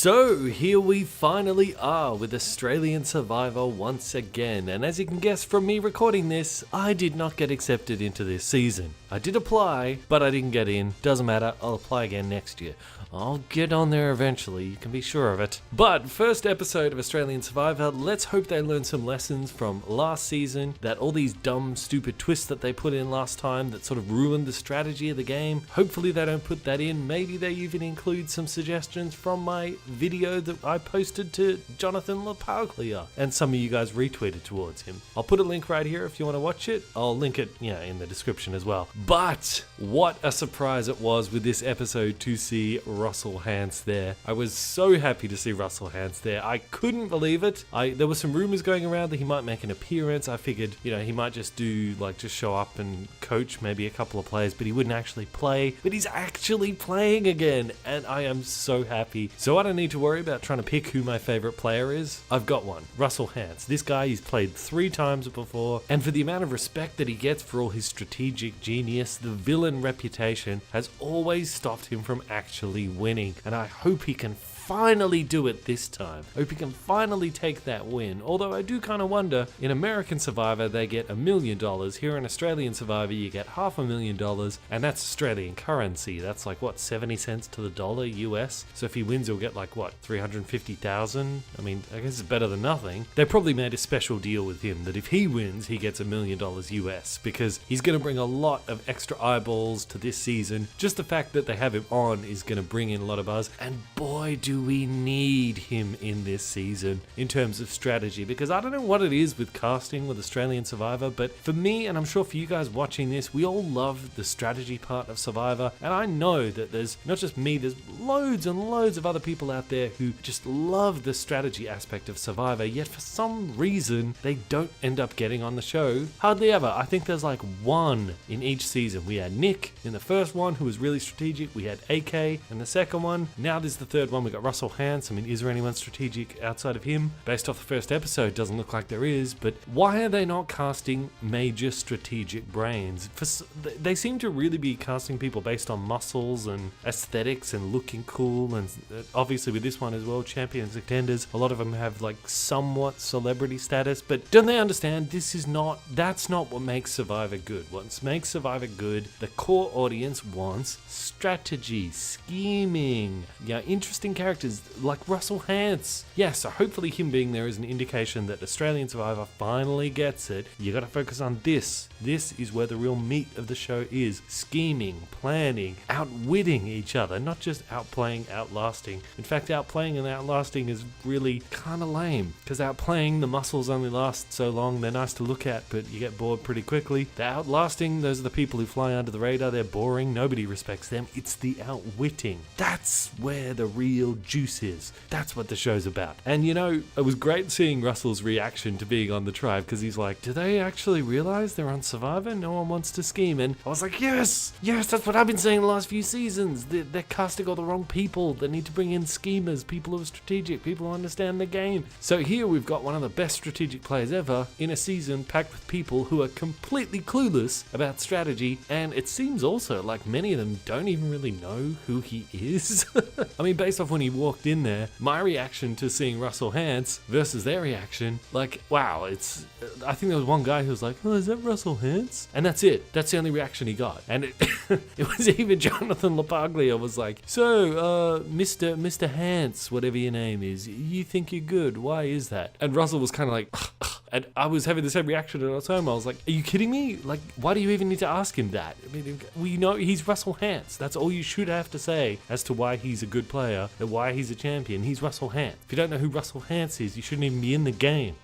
So here we finally are with Australian Survivor once again, and as you can guess from me recording this, I did not get accepted into this season. I did apply, but I didn't get in. Doesn't matter, I'll apply again next year. I'll get on there eventually, you can be sure of it. But first episode of Australian Survivor, let's hope they learn some lessons from last season, that all these dumb, stupid twists that they put in last time that sort of ruined the strategy of the game, hopefully they don't put that in. Maybe they even include some suggestions from my video that I posted to Jonathan LaPaglia, and some of you guys retweeted towards him. I'll put a link right here if you want to watch it. I'll link it, in the description as well. But what a surprise it was with this episode to see Russell Hantz there. I was so happy to see Russell Hantz there. I couldn't believe it. There were some rumors going around that he might make an appearance. I figured, he might just just show up and coach maybe a couple of players, but he wouldn't actually play. But he's actually playing again, and I am so happy. So I don't need to worry about trying to pick who my favorite player is. I've got one. Russell Hantz. This guy, he's played 3 times before, and for the amount of respect that he gets for all his strategic genius, the villain reputation has always stopped him from actually winning, and I hope he can finally do it this time. Hope he can finally take that win. Although I do kind of wonder, in American Survivor they get $1 million. Here in Australian Survivor you get $500,000, and that's Australian currency. That's like 70 cents to the dollar US. So if he wins he'll get 350,000. I mean, I guess it's better than nothing. They probably made a special deal with him that if he wins he gets $1 million US, because he's going to bring a lot of extra eyeballs to this season. Just the fact that they have him on is going to bring in a lot of buzz, and boy do we need him in this season in terms of strategy, because I don't know what it is with casting with Australian Survivor, but for me, and I'm sure for you guys watching this, we all love the strategy part of Survivor, and I know that there's not just me, there's loads and loads of other people out there who just love the strategy aspect of Survivor, yet for some reason they don't end up getting on the show. Hardly ever. I think there's one in each season. We had Nick in the first one who was really strategic, we had AK in the second one, now there's the third one, we got Russell Hantz. I mean, is there anyone strategic outside of him? Based off the first episode, doesn't look like there is, but why are they not casting major strategic brains? They seem to really be casting people based on muscles and aesthetics and looking cool, and obviously with this one as well, champions and contenders, a lot of them have somewhat celebrity status, but don't they understand that's not what makes Survivor good. What makes Survivor good, the core audience wants strategy, scheming, interesting characters like Russell Hantz. Yeah, so hopefully him being there is an indication that Australian Survivor finally gets it. You gotta focus on this. This is where the real meat of the show is. Scheming, planning, outwitting each other, not just outplaying, outlasting. In fact, outplaying and outlasting is really kind of lame, because outplaying, the muscles only last so long, they're nice to look at, but you get bored pretty quickly. The outlasting, those are the people who fly under the radar, they're boring, nobody respects them. It's the outwitting. That's where the real juice is. That's what the show's about. And it was great seeing Russell's reaction to being on the tribe, because he's like, do they actually realize they're on Survivor? No one wants to scheme. And I was like, yes, that's what I've been saying the last few seasons. They're casting all the wrong people. They need to bring in schemers, people who are strategic, people who understand the game. So here we've got one of the best strategic players ever in a season packed with people who are completely clueless about strategy, and it seems also like many of them don't even really know who he is. I mean, based off when he walked in there, my reaction to seeing Russell Hantz versus their reaction, wow, I think there was one guy who was like, oh, is that Russell Hantz? And that's it. That's the only reaction he got. And it was even Jonathan LaPaglia was like, so, Mr. Hantz, whatever your name is, you think you're good. Why is that? And Russell was kind of like, and I was having the same reaction at the time. I was like, are you kidding me? Why do you even need to ask him that? I mean, we know he's Russell Hantz. That's all you should have to say as to why he's a good player and why he's a champion. He's Russell Hantz. If you don't know who Russell Hantz is, you shouldn't even be in the game.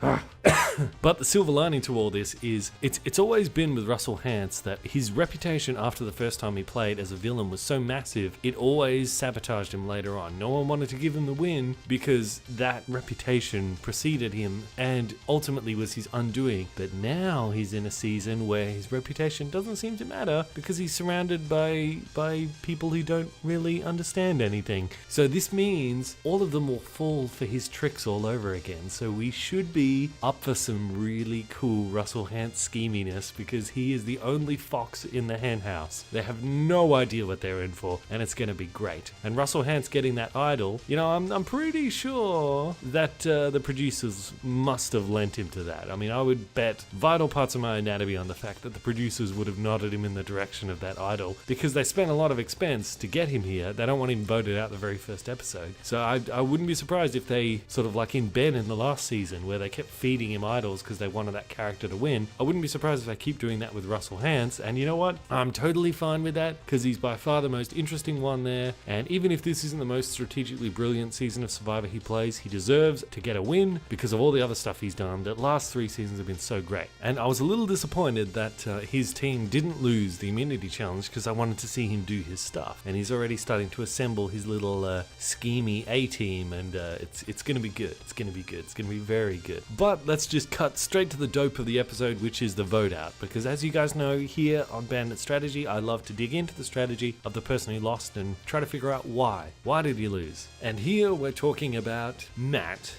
But the silver lining to all this is it's always been with Russell Hantz that his reputation after the first time he played as a villain was so massive, it always sabotaged him later on. No one wanted to give him the win because that reputation preceded him and ultimately was his undoing. But now he's in a season where his reputation doesn't seem to matter because he's surrounded by people who don't really understand anything. So this means all of them will fall for his tricks all over again. So we should be up for some really cool Russell Hantz scheminess, because he is the only fox in the hen house. They have no idea what they're in for, and it's going to be great. And Russell Hantz getting that idol, I'm pretty sure that the producers must have lent him to that. I mean, I would bet vital parts of my anatomy on the fact that the producers would have nodded him in the direction of that idol, because they spent a lot of expense to get him here. They don't want him voted out the very first episode. So I wouldn't be surprised if they, sort of like in Ben in the last season, where they kept feeding him idols because they wanted that character to win. I wouldn't be surprised if they keep doing that with Russell Hantz. And you know what? I'm totally fine with that, because he's by far the most interesting one there. And even if this isn't the most strategically brilliant season of Survivor he plays, he deserves to get a win because of all the other stuff he's done. The last 3 seasons have been so great. And I was a little disappointed that his team didn't lose the immunity challenge, because I wanted to see him do his stuff. And he's already starting to assemble his little schemy A-team, and it's going to be good. It's going to be good. It's going to be very good. But let's just cut straight to the dope of the episode, which is the vote out. Because as you guys know, here on Bandit Strategy, I love to dig into the strategy of the person who lost and try to figure out why. Why did he lose? And here we're talking about Matt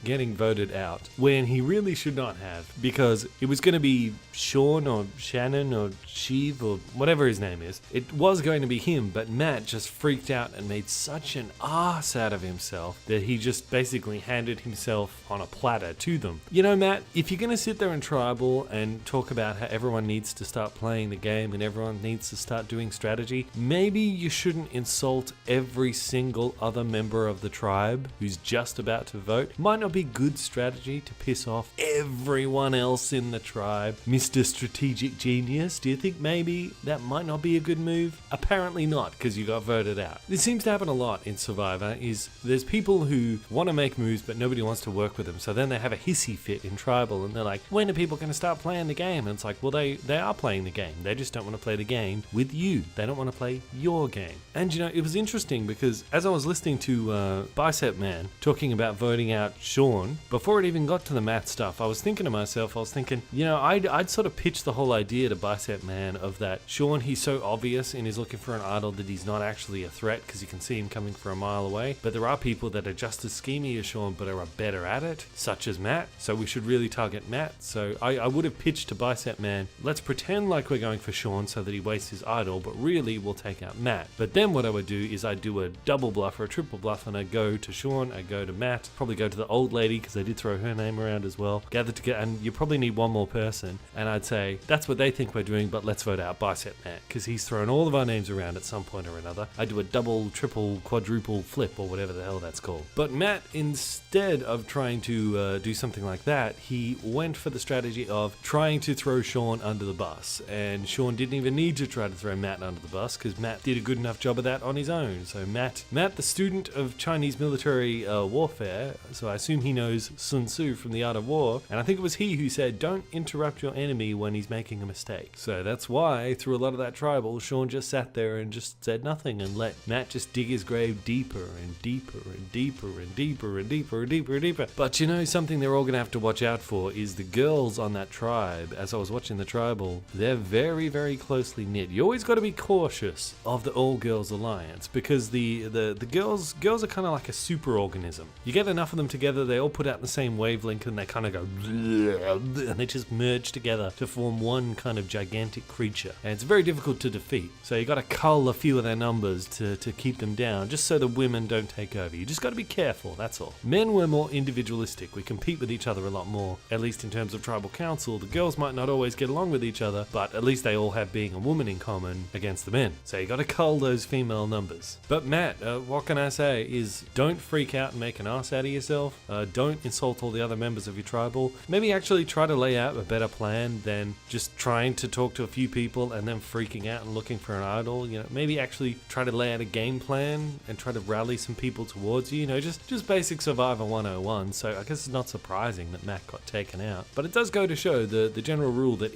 getting voted out when he really should not have, because it was going to be Sean or Shannon or Sheev or whatever his name is. It was going to be him, but Matt just freaked out and made such an ass out of himself that he just basically handed himself on a platter to them. Matt, if you're going to sit there in Tribal and talk about how everyone needs to start playing the game and everyone needs to start doing strategy, maybe you shouldn't insult every single other member of the tribe who's just about to vote. Might not be good strategy to piss off everyone else in the tribe. Mr. Strategic Genius, do you think maybe that might not be a good move? Apparently not, because you got voted out. This seems to happen a lot in Survivor, is there's people who want to make moves but nobody wants to work with them, so then they have a hissy fit in Tribal and they're like, when are people going to start playing the game? And it's like, well, they are playing the game. They just don't want to play the game with you. They don't want to play your game. And it was interesting because as I was listening to Bicep Man talking about voting out Sean, before it even got to the Matt stuff, I was thinking to myself, I'd sort of pitched the whole idea to Bicep Man of that Sean, he's so obvious in his looking for an idol that he's not actually a threat because you can see him coming from a mile away. But there are people that are just as schemy as Sean but are better at it, such as Matt. So we should really target Matt. So I would have pitched to Bicep Man, let's pretend like we're going for Sean so that he wastes his idol, but really we'll take out Matt. But then what I would do is I'd do a double bluff or a triple bluff, and I'd go to Sean, I'd go to Matt, probably go to the old lady because I did throw her name around as well, gather together, and you probably need one more person, and I'd say that's what they think we're doing, but let's vote out Bicep Man because he's thrown all of our names around at some point or another. I do a double, triple, quadruple flip or whatever the hell that's called. But Matt, instead of trying to do something like that, he went for the strategy of trying to throw Sean under the bus, and Sean didn't even need to try to throw Matt under the bus because Matt did a good enough job of that on his own. So Matt, the student of Chinese military warfare, so I assume he knows Sun Tzu from The Art of War, and I think it was he who said, don't interrupt your enemy when he's making a mistake. So that's why, through a lot of that Tribal, Sean just sat there and just said nothing and let Matt just dig his grave deeper and deeper and deeper and deeper and deeper and deeper and deeper. But something they're all going to have to watch out for is the girls on that tribe. As I was watching the Tribal, they're very, very closely knit. You always got to be cautious of the all-girls alliance because the girls are kind of like a super organism. You get enough of them together, they all put out the same wavelength and they kind of go and they just merge together to form one kind of gigantic creature. And it's very difficult to defeat. So you got to cull a few of their numbers to keep them down, just so the women don't take over. You just got to be careful, that's all. Men were more individualistic. We compete with each other a lot more, at least in terms of tribal council. The girls might not always get along with each other, but at least they all have being a woman in common against the men. So you got to cull those female numbers. But Matt, what can I say is don't freak out and make an ass out of yourself. Don't insult all the other members of your tribal. Maybe actually try to lay out a better plan than just trying to talk to a few people and then freaking out and looking for an idol. Maybe actually try to lay out a game plan and try to rally some people towards you. Just basic Survivor 101. So I guess it's not surprising that Matt got taken out. But it does go to show the general rule that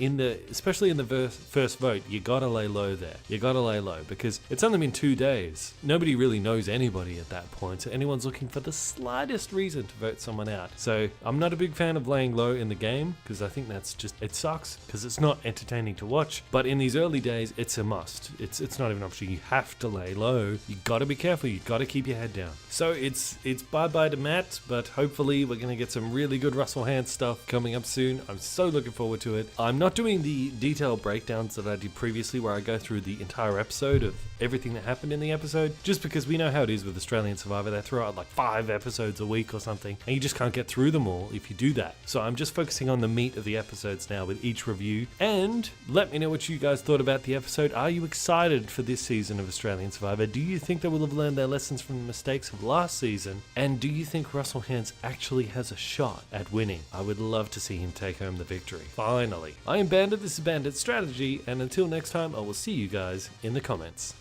especially in the first vote, you gotta lay low there. You gotta lay low because it's only been 2 days. Nobody really knows anybody at that point, so anyone's looking for the slightest reason to vote someone out. So I'm not a big fan of laying low in the game because I think that's just, it sucks because it's not entertaining to watch. But in these early days, it's a must. It's not even an option. You have to lay low. You gotta be careful. You gotta to keep your head down. So it's bye-bye to Matt, but hopefully we're going to get some really good Russell Hantz stuff coming up soon. I'm so looking forward to it. I'm not doing the detailed breakdowns that I did previously where I go through the entire episode of everything that happened in the episode, just because we know how it is with Australian Survivor. They throw out like 5 episodes a week or something, and you just can't get through them all if you do that. So I'm just focusing on the meat of the episodes now with each review. And let me know what you guys thought about the episode. Are you excited for this season of Australian Survivor? Do you think they will have learned their lessons from the mistakes of last season? And do you think Russell Hantz actually has a shot at winning? I would love to see him take home the victory. Finally. I am Bandit, this is Bandit Strategy, and until next time, I will see you guys in the comments.